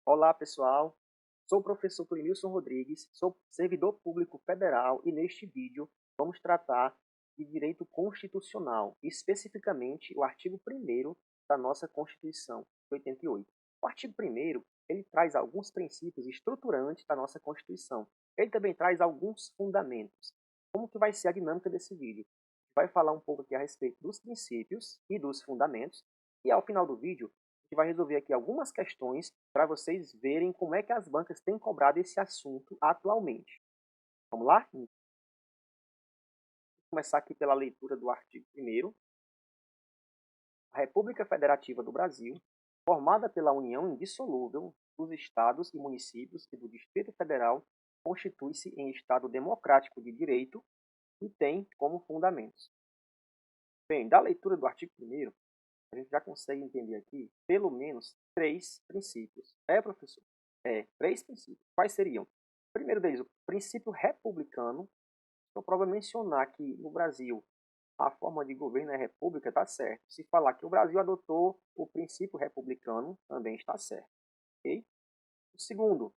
Olá, pessoal. Sou o professor Clemilson Rodrigues, sou servidor público federal e neste vídeo vamos tratar de direito constitucional, especificamente o artigo 1º da nossa Constituição de 88. O artigo 1º, ele traz alguns princípios estruturantes da nossa Constituição. Ele também traz alguns fundamentos. Como que vai ser a dinâmica desse vídeo? Vai falar um pouco aqui a respeito dos princípios e dos fundamentos e ao final do vídeo a gente vai resolver aqui algumas questões para vocês verem como é que as bancas têm cobrado esse assunto atualmente. Vamos lá? Vou começar aqui pela leitura do artigo 1º. A República Federativa do Brasil, formada pela união indissolúvel dos estados e municípios e do Distrito Federal, constitui-se em Estado democrático de direito e tem como fundamentos. Bem, da leitura do artigo 1º, a gente já consegue entender aqui pelo menos 3 princípios. Professor? Três princípios. Quais seriam? O primeiro deles, o princípio republicano. Então, prova mencionar que no Brasil a forma de governo é república, está certo. Se falar que o Brasil adotou o princípio republicano, também está certo. Okay? O segundo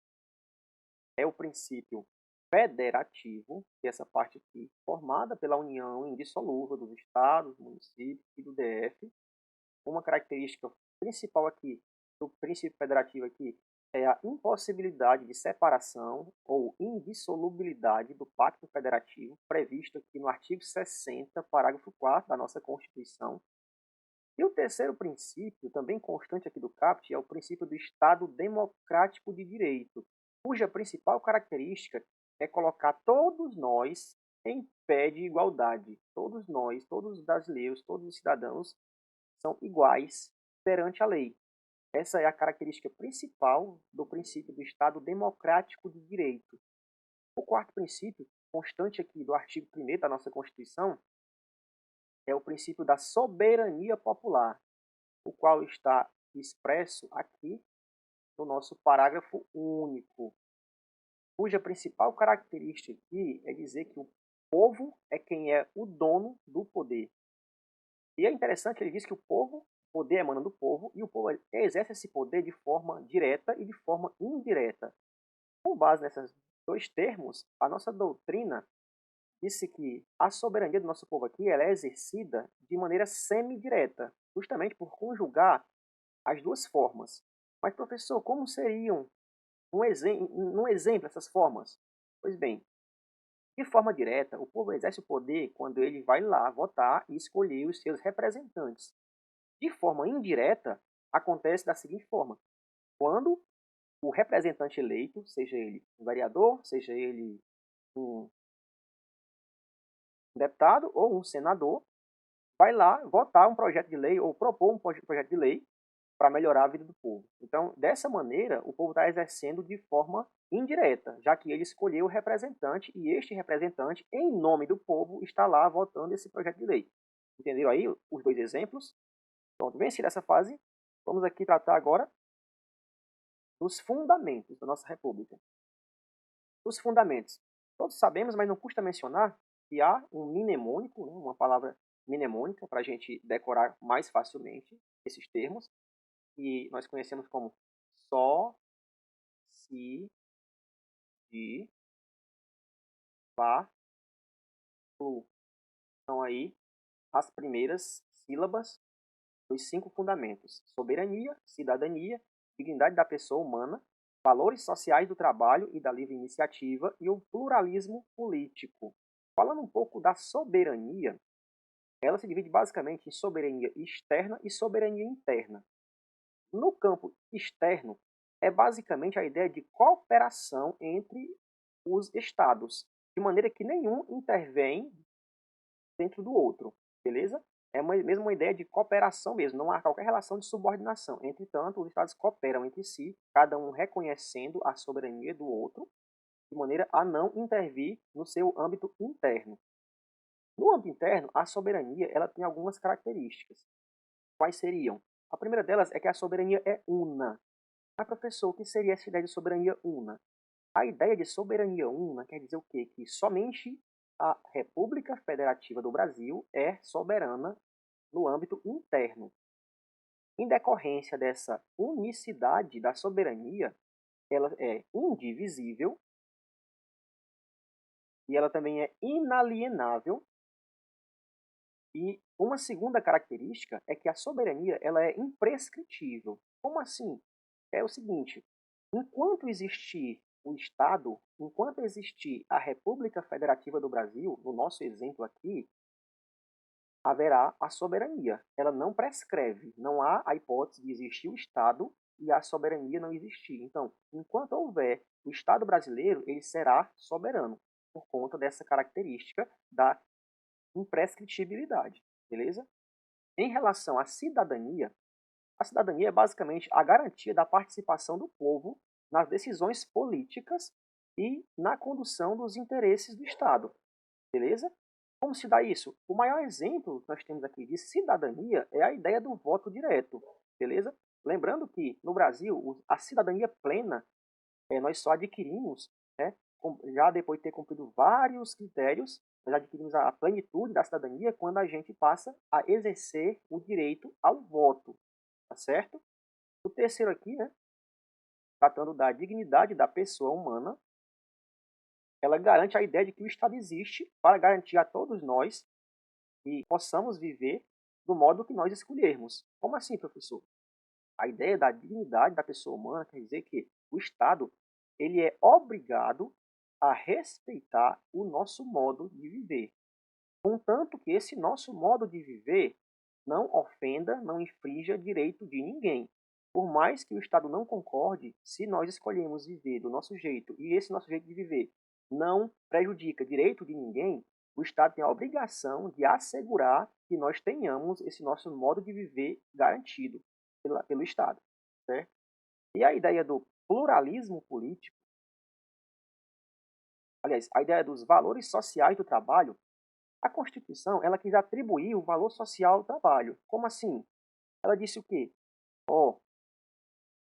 é o princípio federativo, que é essa parte aqui, formada pela união indissolúvel dos estados, municípios e do DF. Uma característica principal aqui do princípio federativo aqui é a impossibilidade de separação ou indissolubilidade do Pacto Federativo, previsto aqui no artigo 60, parágrafo 4 da nossa Constituição. E o terceiro princípio, também constante aqui do CAPT, é o princípio do Estado Democrático de Direito, cuja principal característica é colocar todos nós em pé de igualdade. Todos nós, todos os brasileiros, todos os cidadãos são iguais perante a lei. Essa é a característica principal do princípio do Estado Democrático de Direito. O quarto princípio, constante aqui do artigo 1º da nossa Constituição, é o princípio da soberania popular, o qual está expresso aqui no nosso parágrafo único, cuja principal característica aqui é dizer que o povo é quem é o dono do poder. E é interessante que ele diz que o poder emana do povo, e o povo exerce esse poder de forma direta e de forma indireta. Com base nesses dois termos, a nossa doutrina disse que a soberania do nosso povo aqui ela é exercida de maneira semidireta, justamente por conjugar as duas formas. Mas, professor, como seriam um exemplo essas formas? Pois bem, de forma direta, o povo exerce o poder quando ele vai lá votar e escolher os seus representantes. De forma indireta, acontece da seguinte forma: quando o representante eleito, seja ele um vereador, seja ele um deputado ou um senador, vai lá votar um projeto de lei ou propor um projeto de lei para melhorar a vida do povo. Então, dessa maneira, o povo está exercendo de forma indireta, já que ele escolheu o representante e este representante, em nome do povo, está lá votando esse projeto de lei. Entenderam aí os dois exemplos? Pronto, vencida essa fase, vamos aqui tratar agora dos fundamentos da nossa república. Os fundamentos. Todos sabemos, mas não custa mencionar, que há um mnemônico, né, uma palavra mnemônica para a gente decorar mais facilmente esses termos, que nós conhecemos como só, si, de, lá, flu. São aí as primeiras sílabas dos 5 fundamentos: soberania, cidadania, dignidade da pessoa humana, valores sociais do trabalho e da livre iniciativa e o pluralismo político. Falando um pouco da soberania, ela se divide basicamente em soberania externa e soberania interna. No campo externo, é basicamente a ideia de cooperação entre os estados, de maneira que nenhum intervém dentro do outro, beleza? É mesmo uma ideia de cooperação mesmo, não há qualquer relação de subordinação. Entretanto, os estados cooperam entre si, cada um reconhecendo a soberania do outro, de maneira a não intervir no seu âmbito interno. No âmbito interno, a soberania ela tem algumas características. Quais seriam? A primeira delas é que a soberania é una. Mas, professor, o que seria essa ideia de soberania una? A ideia de soberania una quer dizer o quê? Que somente a República Federativa do Brasil é soberana no âmbito interno. em decorrência dessa unicidade da soberania, ela é indivisível e ela também é inalienável. E uma segunda característica é que a soberania ela é imprescritível. Como assim? É o seguinte, enquanto existir o Estado, enquanto existir a República Federativa do Brasil, no nosso exemplo aqui, haverá a soberania. Ela não prescreve, não há a hipótese de existir o Estado e a soberania não existir. Então, enquanto houver o Estado brasileiro, ele será soberano, por conta dessa característica da imprescritibilidade, beleza? Em relação à cidadania, a cidadania é basicamente a garantia da participação do povo nas decisões políticas e na condução dos interesses do Estado, beleza? Como se dá isso? O maior exemplo que nós temos aqui de cidadania é a ideia do voto direto, beleza? Lembrando que no Brasil a cidadania plena nós só adquirimos, né, já depois de ter cumprido vários critérios, nós adquirimos a plenitude da cidadania quando a gente passa a exercer o direito ao voto, tá certo? O terceiro aqui, né, tratando da dignidade da pessoa humana, ela garante a ideia de que o Estado existe para garantir a todos nós que possamos viver do modo que nós escolhermos. Como assim, professor? A ideia da dignidade da pessoa humana quer dizer que o Estado ele é obrigado a respeitar o nosso modo de viver, contanto que esse nosso modo de viver não ofenda, não infrinja direito de ninguém. Por mais que o Estado não concorde, se nós escolhemos viver do nosso jeito e esse nosso jeito de viver não prejudica direito de ninguém, o Estado tem a obrigação de assegurar que nós tenhamos esse nosso modo de viver garantido pelo Estado, certo? E a ideia do pluralismo político, aliás, a ideia dos valores sociais do trabalho, a Constituição ela quis atribuir o valor social ao trabalho. Como assim? Ela disse o quê? Oh,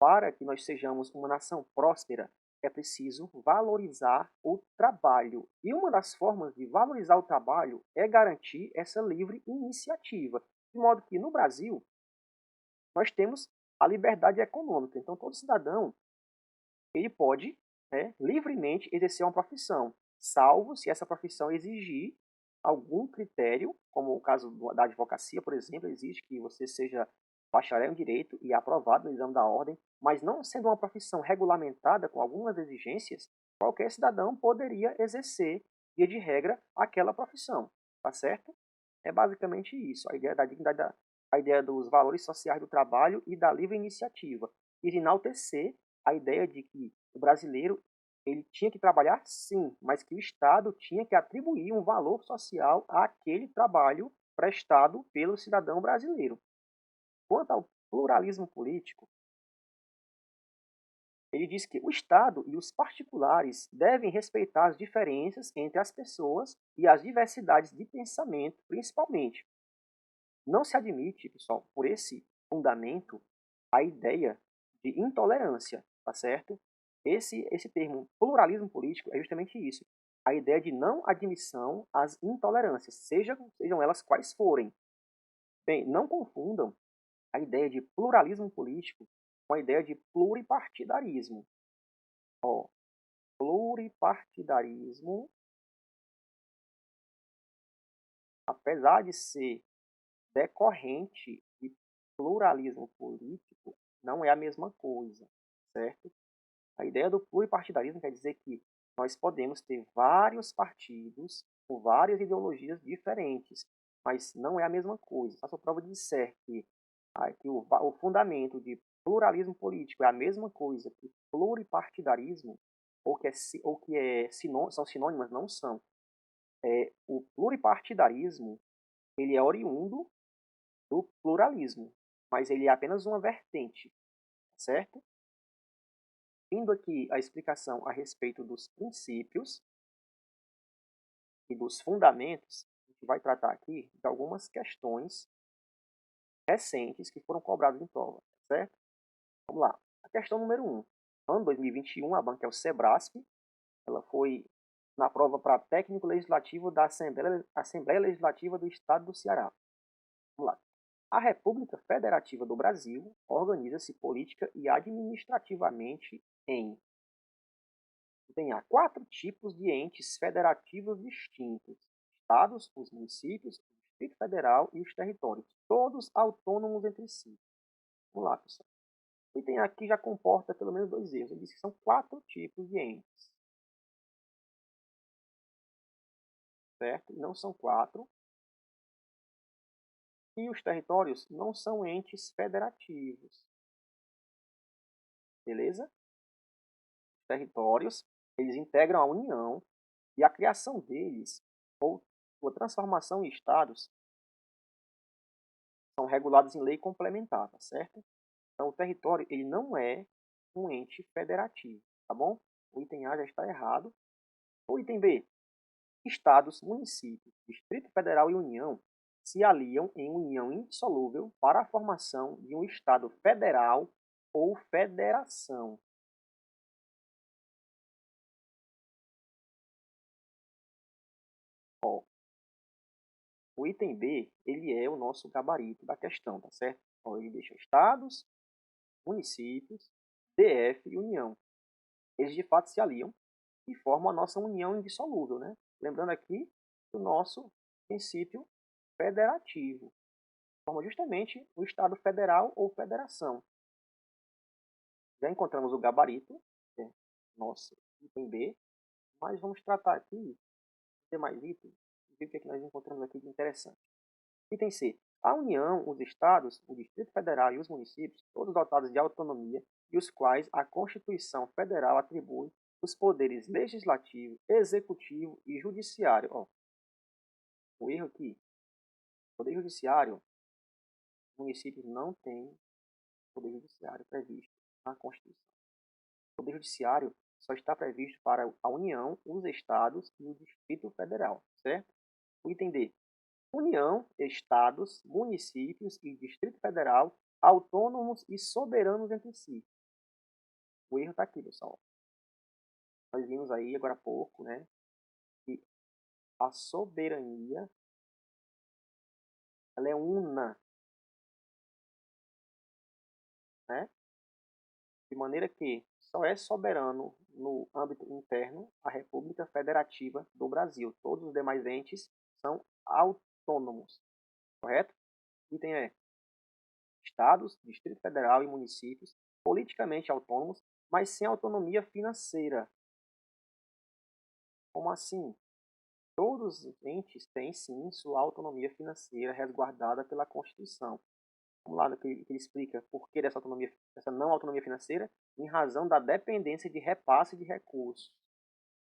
para que nós sejamos uma nação próspera, é preciso valorizar o trabalho. E uma das formas de valorizar o trabalho é garantir essa livre iniciativa. De modo que no Brasil, nós temos a liberdade econômica. Então, todo cidadão ele pode livremente exercer uma profissão, salvo se essa profissão exigir algum critério, como o caso da advocacia, por exemplo, exige que você seja bacharel em direito e aprovado no exame da ordem, mas não sendo uma profissão regulamentada com algumas exigências, qualquer cidadão poderia exercer, via de regra, aquela profissão, tá certo? É basicamente isso, a ideia da dignidade, a ideia dos valores sociais do trabalho e da livre iniciativa, e de enaltecer a ideia de que o brasileiro ele tinha que trabalhar sim, mas que o Estado tinha que atribuir um valor social àquele trabalho prestado pelo cidadão brasileiro. Quanto ao pluralismo político, ele diz que o Estado e os particulares devem respeitar as diferenças entre as pessoas e as diversidades de pensamento, principalmente. Não se admite, pessoal, por esse fundamento, a ideia de intolerância, tá certo? Esse termo pluralismo político é justamente isso. A ideia de não admissão às intolerâncias, sejam elas quais forem. Bem, não confundam a ideia de pluralismo político com a ideia de pluripartidarismo. Ó, pluripartidarismo, apesar de ser decorrente de pluralismo político, não é a mesma coisa, certo? A ideia do pluripartidarismo quer dizer que nós podemos ter vários partidos com várias ideologias diferentes, mas não é a mesma coisa. Se a prova disser que o fundamento de pluralismo político é a mesma coisa que pluripartidarismo, ou que são sinônimas, não são. O pluripartidarismo ele é oriundo do pluralismo, mas ele é apenas uma vertente, certo? Indo aqui a explicação a respeito dos princípios e dos fundamentos, a gente vai tratar aqui de algumas questões recentes que foram cobradas em prova, certo? Vamos lá. A questão número 1. Ano 2021, a banca é o Sebrasp, ela foi na prova para técnico legislativo da Assembleia Legislativa do Estado do Ceará. Vamos lá. A República Federativa do Brasil organiza-se política e administrativamente em tem 4 tipos de entes federativos distintos: estados, os municípios, o Distrito Federal e os territórios, todos autônomos entre si. Vamos lá, pessoal. O item aqui já comporta pelo menos 2 erros. Ele diz que são 4 tipos de entes, certo? Não são 4. E os territórios não são entes federativos. Beleza? Os territórios, eles integram a União e a criação deles, ou sua transformação em estados, são regulados em lei complementar, tá certo? Então, o território, ele não é um ente federativo, tá bom? O item A já está errado. O item B, estados, municípios, Distrito Federal e União se aliam em união indissolúvel para a formação de um estado federal ou federação. Ó, o item B, ele é o nosso gabarito da questão, tá certo? Ó, ele deixa estados, municípios, DF e União. Eles de fato se aliam e formam a nossa união indissolúvel, né? Lembrando aqui o nosso princípio federativo. Forma justamente o Estado federal ou federação. Já encontramos o gabarito, que é nosso item B, mas vamos tratar aqui de mais itens e ver o que, é que nós encontramos aqui de interessante. Item C. A União, os Estados, o Distrito Federal e os municípios, todos dotados de autonomia e os quais a Constituição Federal atribui os poderes legislativo, executivo e judiciário. Ó, o erro aqui, o poder judiciário, os municípios não têm poder judiciário previsto na Constituição. O poder judiciário só está previsto para a União, os Estados e o Distrito Federal, certo? O item D. União, Estados, municípios e Distrito Federal autônomos e soberanos entre si. O erro está aqui, pessoal. Nós vimos aí agora há pouco, né, que a soberania ela é una, né? De maneira que só é soberano no âmbito interno a República Federativa do Brasil. Todos os demais entes são autônomos, correto? Item é estados, Distrito Federal e municípios politicamente autônomos, mas sem autonomia financeira. Como assim? Todos os entes têm sim sua autonomia financeira resguardada pela Constituição. Vamos lá no que ele explica por que dessa não autonomia financeira, em razão da dependência de repasse de recursos.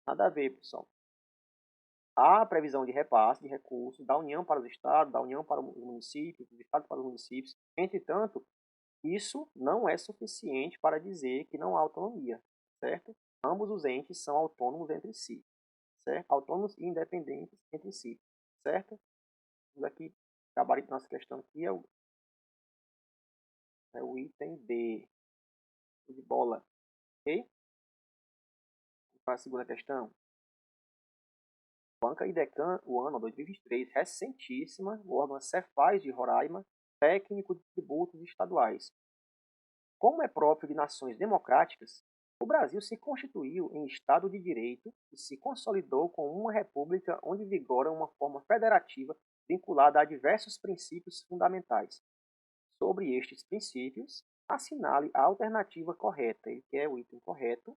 Nada a ver, pessoal. Há previsão de repasse de recursos da União para os Estados, da União para os municípios, dos Estados para os municípios. Entretanto, isso não é suficiente para dizer que não há autonomia, certo? Ambos os entes são autônomos entre si, certo? Autônomos e independentes entre si, certo? Vamos aqui, o gabarito da nossa questão aqui é o item B, de bola, ok? Para a segunda questão. Banca IDECAN, o ano 2023, recentíssima, o órgão Cefaz de Roraima, técnico de tributos estaduais. Como é próprio de nações democráticas, o Brasil se constituiu em Estado de Direito e se consolidou como uma república onde vigora uma forma federativa vinculada a diversos princípios fundamentais. Sobre estes princípios, assinale a alternativa correta. Ele quer o item correto.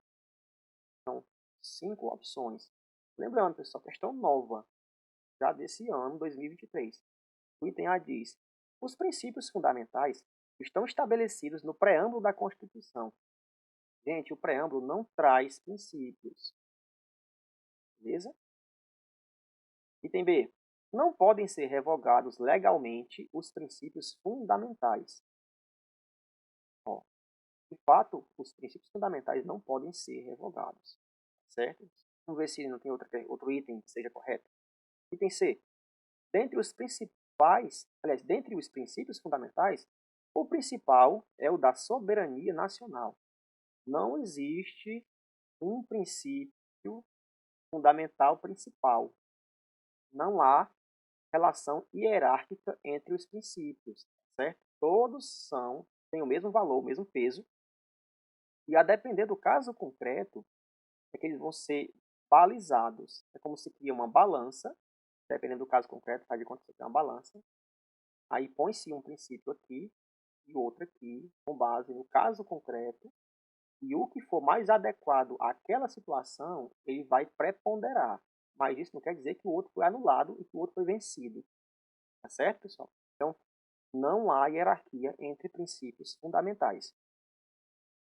São 5 opções. Lembrando, pessoal, questão nova, já desse ano, 2023. O item A diz: os princípios fundamentais estão estabelecidos no preâmbulo da Constituição. Gente, o preâmbulo não traz princípios. Beleza? Item B. Não podem ser revogados legalmente os princípios fundamentais. Ó, de fato, os princípios fundamentais não podem ser revogados. Certo? Vamos ver se não tem outro item que seja correto. Item C. Dentre os princípios fundamentais, o principal é o da soberania nacional. Não existe um princípio fundamental principal. Não há relação hierárquica entre os princípios, certo? Todos têm o mesmo valor, o mesmo peso, e a depender do caso concreto, é que eles vão ser balizados. É como se cria uma balança, dependendo do caso concreto, faz de conta que você tem uma balança, aí põe-se um princípio aqui e outro aqui, com base no caso concreto, e o que for mais adequado àquela situação, ele vai preponderar. Mas isso não quer dizer que o outro foi anulado e que o outro foi vencido. Tá certo, pessoal? Então, não há hierarquia entre princípios fundamentais.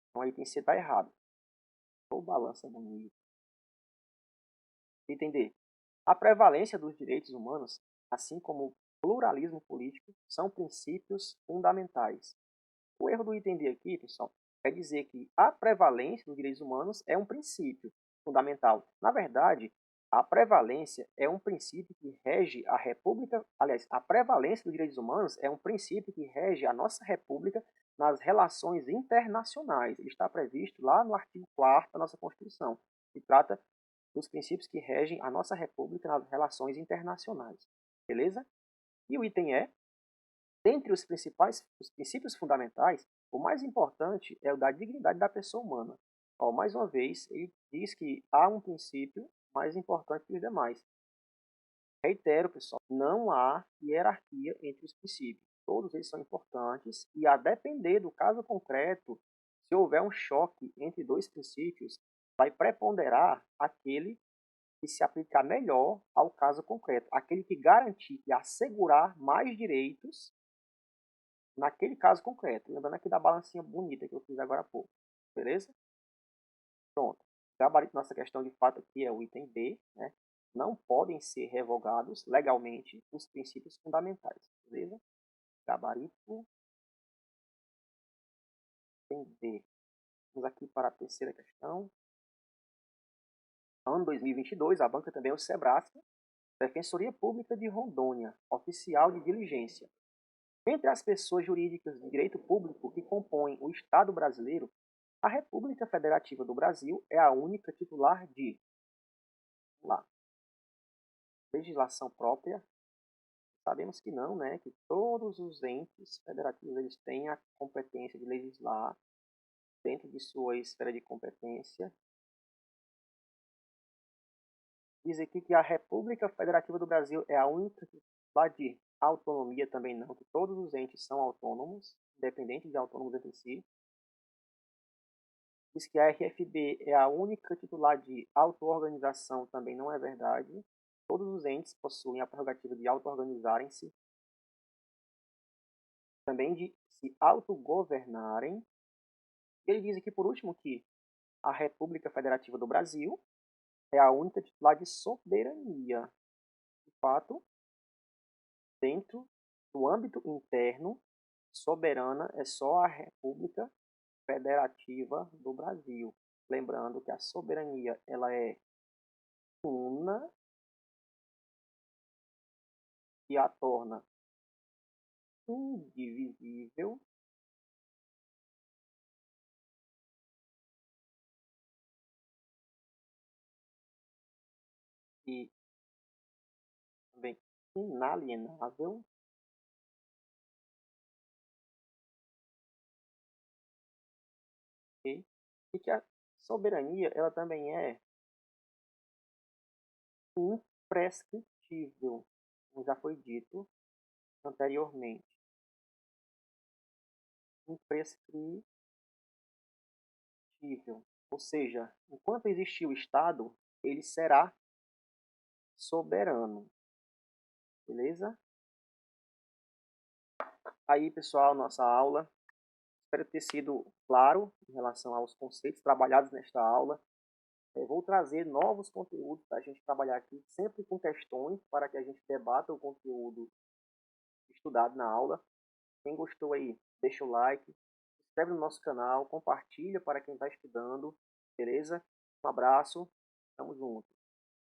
Então, aí tem que estar errado. Ou balança bonita. Entender. A prevalência dos direitos humanos, assim como o pluralismo político, são princípios fundamentais. O erro do entender aqui, pessoal, é dizer que a prevalência dos direitos humanos é um princípio fundamental. Na verdade, a prevalência é um princípio que rege a República. Aliás, a prevalência dos direitos humanos é um princípio que rege a nossa República nas relações internacionais. Ele está previsto lá no artigo 4º da nossa Constituição, que trata dos princípios que regem a nossa República nas relações internacionais. Beleza? E o item é, dentre os princípios fundamentais, o mais importante é o da dignidade da pessoa humana. Mais uma vez, ele diz que há um princípio mais importante que os demais. Reitero, pessoal, não há hierarquia entre os princípios. Todos eles são importantes e, a depender do caso concreto, se houver um choque entre dois princípios, vai preponderar aquele que se aplicar melhor ao caso concreto, aquele que garantir e assegurar mais direitos naquele caso concreto. Lembrando aqui da balancinha bonita que eu fiz agora há pouco. Beleza? Pronto. O gabarito da nossa questão de fato aqui é o item B, né? Não podem ser revogados legalmente os princípios fundamentais. Beleza? Gabarito item B. Vamos aqui para a terceira questão. Ano 2022, a banca também é o Sebrasca, Defensoria Pública de Rondônia, oficial de diligência. Entre as pessoas jurídicas de direito público que compõem o Estado brasileiro, a República Federativa do Brasil é a única titular de legislação própria. Sabemos que não, né? Que todos os entes federativos eles têm a competência de legislar dentro de sua esfera de competência. Diz aqui que a República Federativa do Brasil é a única titular de autonomia, também não, que todos os entes são autônomos, independentes de autônomos entre si. Diz que a RFB é a única titular de auto-organização, também não é verdade. Todos os entes possuem a prerrogativa de auto-organizarem-se, também de se autogovernarem. Ele diz aqui, por último, que a República Federativa do Brasil é a única titular de soberania. De fato, dentro do âmbito interno, soberana é só a República Federativa do Brasil. Lembrando que a soberania ela é una e a torna indivisível e também inalienável, okay? E que a soberania ela também é imprescritível, como já foi dito anteriormente. Imprescritível, ou seja, enquanto existir o Estado, ele será soberano. Beleza? Aí, pessoal, nossa aula. Espero ter sido claro em relação aos conceitos trabalhados nesta aula. Vou trazer novos conteúdos para a gente trabalhar aqui, sempre com questões, para que a gente debata o conteúdo estudado na aula. Quem gostou aí, deixa o like, se inscreve no nosso canal, compartilha para quem está estudando, beleza? Um abraço, tamo junto.